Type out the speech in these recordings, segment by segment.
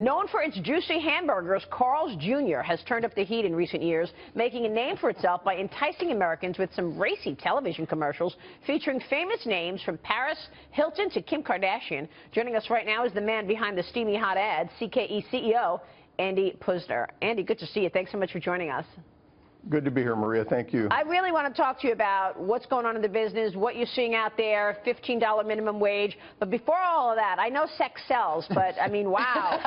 Known for its juicy hamburgers, Carl's Jr. has turned up the heat in recent years, making a name for itself by enticing Americans with some racy television commercials featuring famous names from Paris Hilton to Kim Kardashian. Joining us right now is the man behind the steamy hot ads, CKE CEO Andy Puzder. Andy, good to see you. Thanks so much for joining us. Good to be here, Maria. Thank you. I really want to talk to you about what's going on in the business, what you're seeing out there, $15 minimum wage. But before all of that, I know sex sells, but I mean, wow.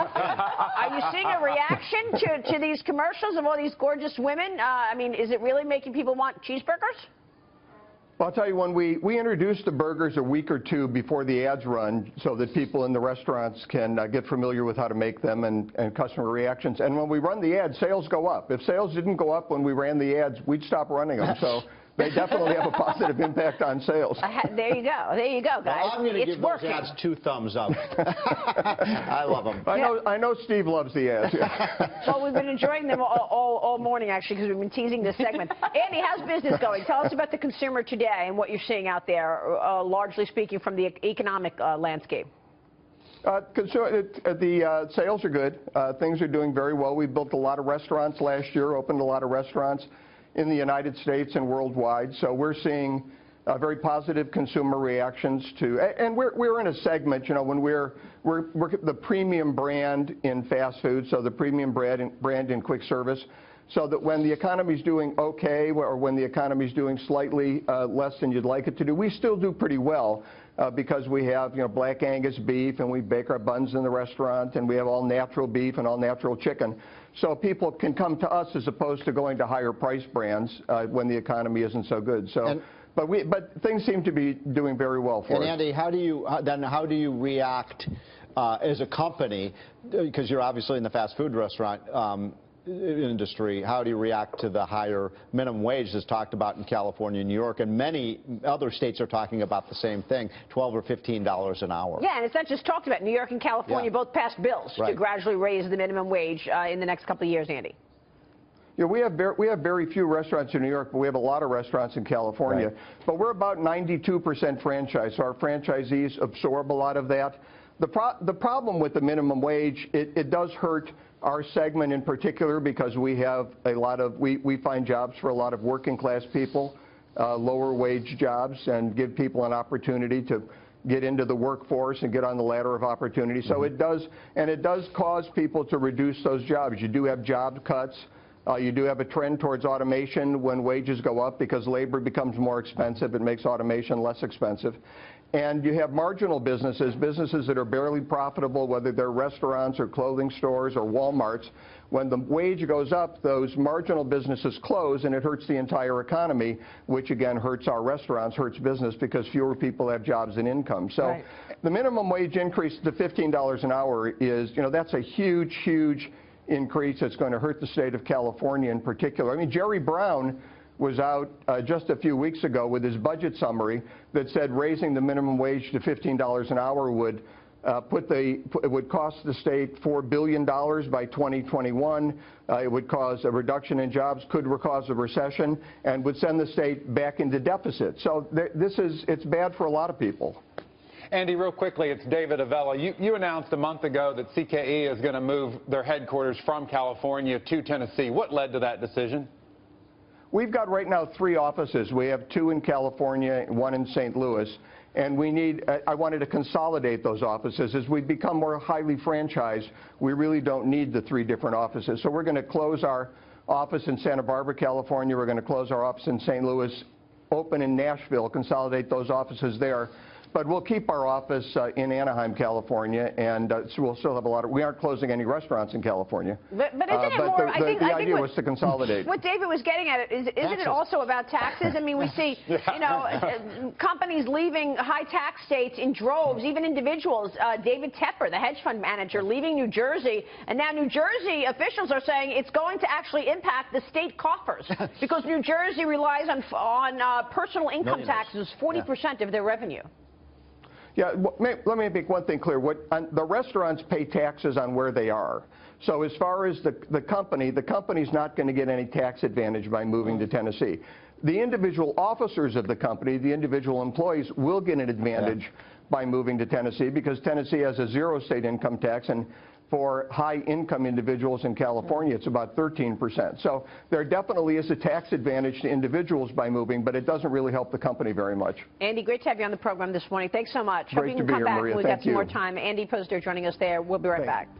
Are you seeing a reaction to these commercials of all these gorgeous women? I mean, is it really making people want cheeseburgers? Well, I'll tell you, when we introduced the burgers a week or two before the ads run so that people in the restaurants can get familiar with how to make them and customer reactions. And when we run the ads, sales go up. If sales didn't go up when we ran the ads, we'd stop running them. So they definitely have a positive impact on sales. There you go. There you go, guys. Well, I'm going to give those working. ads 2 thumbs up. I love them. I know Steve loves the ads. Well, we've been enjoying them all morning, actually, because we've been teasing this segment. Andy, how's business going? Tell us about the consumer today and what you're seeing out there, largely speaking, from the economic landscape. The sales are good. Things are doing very well. We built a lot of restaurants last year, opened a lot of restaurants in the United States and worldwide. So we're seeing very positive consumer reactions to, and we're in a segment, you know, when we're the premium brand in fast food, so the premium brand in quick service, so that when the economy's doing okay or when the economy's doing slightly less than you'd like it to do, we still do pretty well because we have, you know, black Angus beef and we bake our buns in the restaurant and we have all natural beef and all natural chicken. So people can come to us as opposed to going to higher price brands when the economy isn't so good. So, but things seem to be doing very well for us. And Andy, how do you react as a company, because you're obviously in the fast food restaurant industry, how do you react to the higher minimum wage that's talked about in California and New York, and many other states are talking about the same thing, $12 or $15 an hour? Yeah, and it's not just talked about. New York and California both passed bills to gradually raise the minimum wage in the next couple of years, Andy. Yeah, we have very few restaurants in New York, but we have a lot of restaurants in California. Right. But we're about 92% franchise, so our franchisees absorb a lot of that. The problem with the minimum wage, it does hurt our segment in particular because we have a lot of, we find jobs for a lot of working class people, lower wage jobs, and give people an opportunity to get into the workforce and get on the ladder of opportunity. So it does cause people to reduce those jobs. You do have job cuts. You do have a trend towards automation when wages go up because labor becomes more expensive. It makes automation less expensive. And you have marginal businesses that are barely profitable, whether they're restaurants or clothing stores or Walmarts. When the wage goes up, those marginal businesses close, and it hurts the entire economy, which again hurts our restaurants, hurts business because fewer people have jobs and income. So the minimum wage increase to $15 an hour is, you know, that's a huge, huge increase. It's going to hurt the state of California in particular. I mean, Jerry Brown was out just a few weeks ago with his budget summary that said raising the minimum wage to $15 an hour would it would cost the state $4 billion by 2021. It would cause a reduction in jobs, could cause a recession, and would send the state back into deficit. So it's bad for a lot of people. Andy, real quickly, it's David Avella. You announced a month ago that CKE is going to move their headquarters from California to Tennessee. What led to that decision? We've got right now 3 offices. We have 2 in California, 1 in St. Louis, and I wanted to consolidate those offices. As we become more highly franchised, we really don't need the 3 different offices. So we're going to close our office in Santa Barbara, California. We're going to close our office in St. Louis, open in Nashville, consolidate those offices there. But we'll keep our office in Anaheim, California, and so we'll still have a lot of. We aren't closing any restaurants in California. But isn't it more? I think the idea was to consolidate. What David was getting at isn't it also about taxes? I mean, we see, you know, companies leaving high tax states in droves, even individuals. David Tepper, the hedge fund manager, leaving New Jersey, and now New Jersey officials are saying it's going to actually impact the state coffers because New Jersey relies on personal income taxes, 40% of their revenue. Yeah, let me make one thing clear. The restaurants pay taxes on where they are. So as far as the company's not going to get any tax advantage by moving to Tennessee. The individual officers of the company, the individual employees, will get an advantage by moving to Tennessee because Tennessee has a 0 state income tax, and For high-income individuals in California, it's about 13%. So there definitely is a tax advantage to individuals by moving, but it doesn't really help the company very much. Andy, great to have you on the program this morning. Thanks so much. Great Hope you to can be come here, back Maria. when we've got Thank some more you. time. Andy Puzder joining us there. We'll be right back.